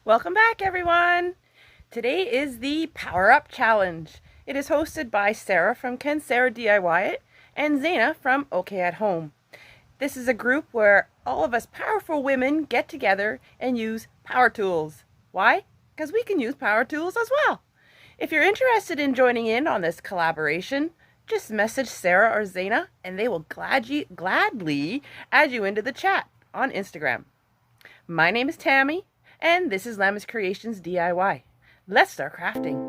Welcome back, everyone! Today is the Power Up Challenge. It is hosted by Sarah from Can Sarah DIY It and Zaina from OK at Home. This is a group where all of us powerful women get together and use power tools. Why? Because we can use power tools as well. If you're interested in joining in on this collaboration, just message Sarah or Zaina and they will gladly add you into the chat on Instagram. My name is Tammy, and this is lamascreationsdiy. Let's start crafting.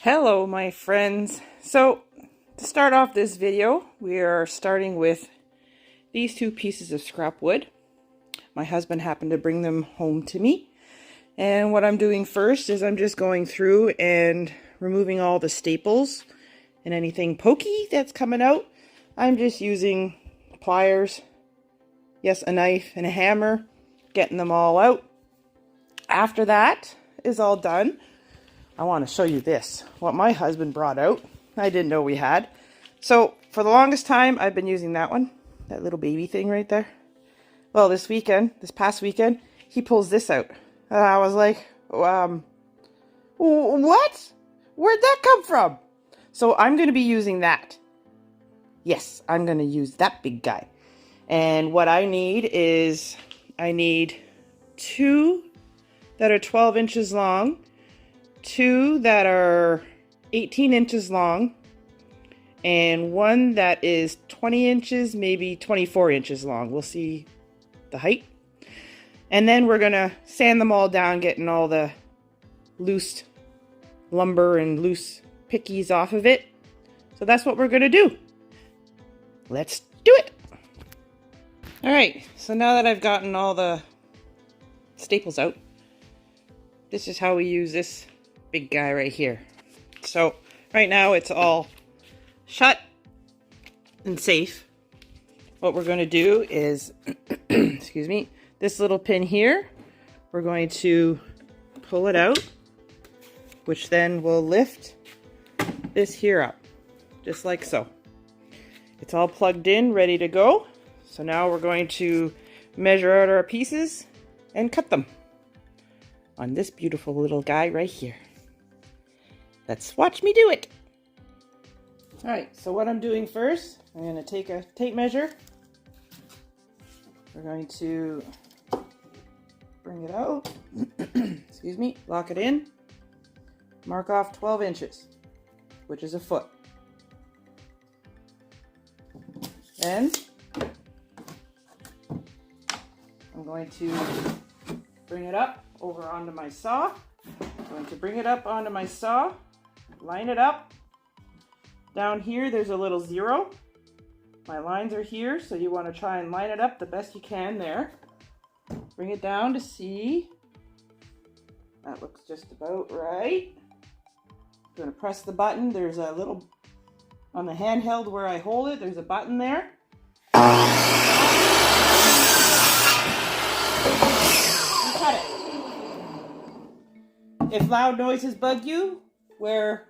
Hello, my friends. So, to start off this video, we are starting with these two pieces of scrap wood. My husband happened to bring them home to me. And what I'm doing first is I'm just going through and removing all the staples and anything pokey that's coming out. I'm just using pliers, yes, a knife and a hammer, getting them all out. After that is all done, I want to show you this, what my husband brought out. I didn't know we had. So for the longest time, I've been using that one, that little baby thing right there. Well, this past weekend, he pulls this out. I was like, what? Where'd that come from? So I'm going to be using that. Yes, I'm going to use that big guy. And what I need is, I need 2 that are 12 inches long, 2 that are 18 inches long, and 1 that is 20 inches, maybe 24 inches long. We'll see the height. And then we're going to sand them all down, getting all the loose lumber and loose pickies off of it. So that's what we're going to do. Let's do it. All right, so now that I've gotten all the staples out, this is how we use this big guy right here. So right now it's all shut and safe. What we're going to do is, excuse me, this little pin here, we're going to pull it out, which then will lift this here up, just like so. It's all plugged in, ready to go. So now we're going to measure out our pieces and cut them on this beautiful little guy right here. Let's watch me do it. All right, so what I'm doing first, I'm going to take a tape measure. We're going to bring it out, excuse me, lock it in, mark off 12 inches, which is a foot. Then I'm going to bring it up over onto my saw. I'm going to bring it up onto my saw, line it up. Down here there's a little 0. My lines are here, so you want to try and line it up the best you can there. Bring it down to see. That looks just about right. I'm going to press the button. There's a little, on the handheld where I hold it, there's a button there. And cut it. If loud noises bug you, wear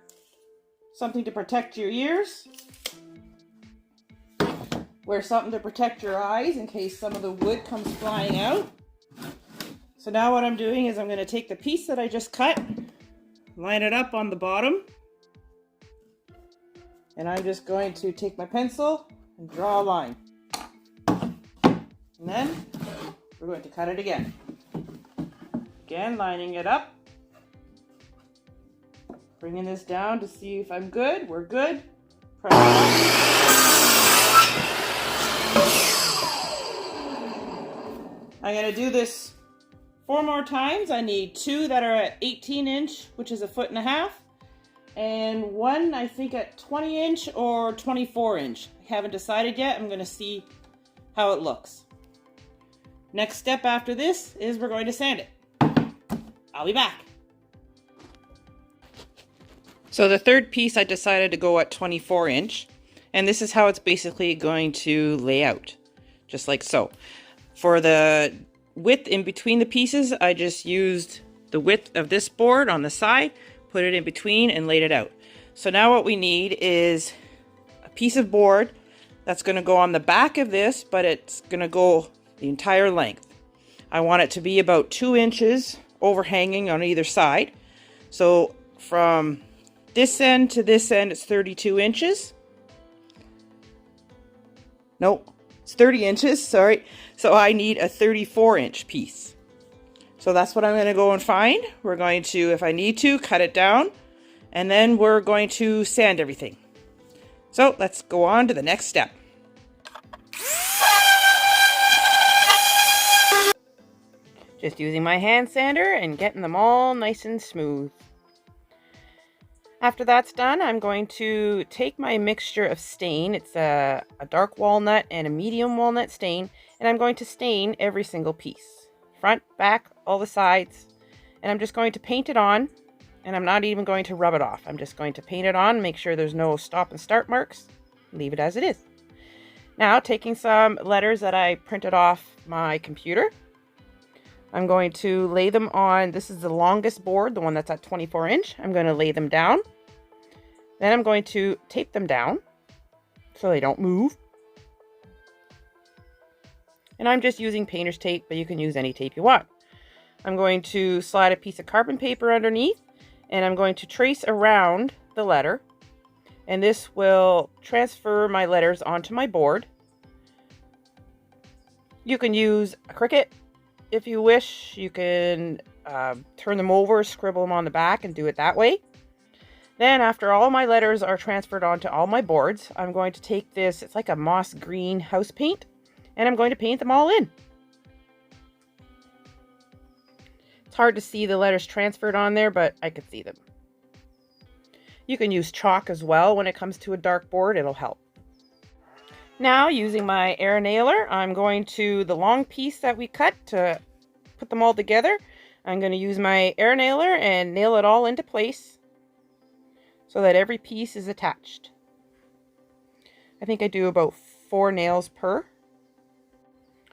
something to protect your ears. Wear something to protect your eyes in case some of the wood comes flying out. So now what I'm doing is I'm going to take the piece that I just cut, line it up on the bottom, and I'm just going to take my pencil and draw a line. And then we're going to cut it again. Again, lining it up. Bringing this down to see if I'm good. We're good. Press it up. I'm going to do this 4 more times. I need 2 that are at 18 inch, which is a 1.5 feet, and 1 I think at 20 inch or 24 inch. I haven't decided yet. I'm going to see how it looks. Next step after this is we're going to sand it. I'll be back. So the third piece I decided to go at 24 inch, and this is how it's basically going to lay out, just like so. For the width in between the pieces, I just used the width of this board on the side, put it in between and laid it out. So now what we need is a piece of board that's going to go on the back of this, but it's going to go the entire length. I want it to be about 2 inches overhanging on either side. So from this end to this end, it's 32 inches. Nope, it's 30 inches, sorry. So I need a 34-inch piece. So that's what I'm going to go and find. We're going to, if I need to, cut it down, and then we're going to sand everything. So let's go on to the next step. Just using my hand sander and getting them all nice and smooth. After that's done, I'm going to take my mixture of stain. It's a dark walnut and a medium walnut stain, and I'm going to stain every single piece. Front, back, all the sides. And I'm just going to paint it on, and I'm not even going to rub it off. I'm just going to paint it on, make sure there's no stop and start marks, leave it as it is. Now, taking some letters that I printed off my computer, I'm going to lay them on, this is the longest board, the one that's at 24 inch. I'm going to lay them down. Then I'm going to tape them down so they don't move. And I'm just using painter's tape, but you can use any tape you want. I'm going to slide a piece of carbon paper underneath, and I'm going to trace around the letter. And this will transfer my letters onto my board. You can use a Cricut if you wish. You can turn them over, scribble them on the back, and do it that way. Then after all my letters are transferred onto all my boards, I'm going to take this, it's like a moss green house paint, and I'm going to paint them all in. It's hard to see the letters transferred on there, but I could see them. You can use chalk as well when it comes to a dark board, it'll help. Now, using my air nailer, I'm going to, the long piece that we cut to put them all together, I'm going to use my air nailer and nail it all into place so that every piece is attached. I think I do about 4 nails per.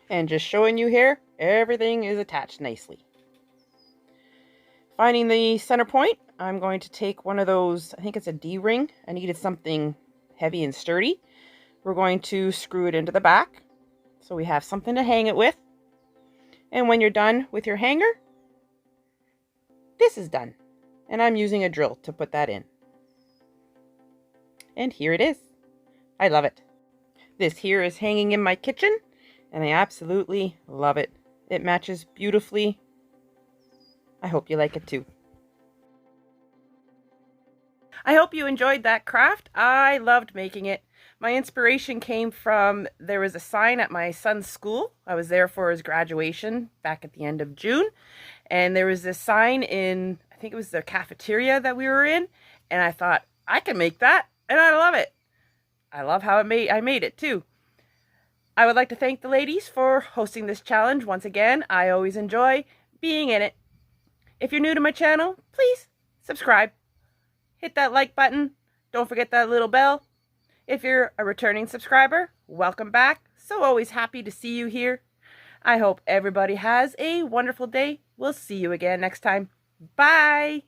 And just showing you here, everything is attached nicely. Finding the center point, I'm going to take one of those, I think it's a D-ring. I needed something heavy and sturdy. We're going to screw it into the back so we have something to hang it with. And when you're done with your hanger, this is done. And I'm using a drill to put that in. And here it is. I love it. This here is hanging in my kitchen, and I absolutely love it. It matches beautifully. I hope you like it too. I hope you enjoyed that craft. I loved making it. My inspiration came from, there was a sign at my son's school. I was there for his graduation back at the end of June. And there was this sign in, I think it was the cafeteria that we were in. And I thought, I can make that. And I love it. I love how I made it too. I would like to thank the ladies for hosting this challenge once again. I always enjoy being in it. If you're new to my channel, please subscribe. Hit that like button. Don't forget that little bell. If you're a returning subscriber, welcome back. So always happy to see you here. I hope everybody has a wonderful day. We'll see you again next time. Bye.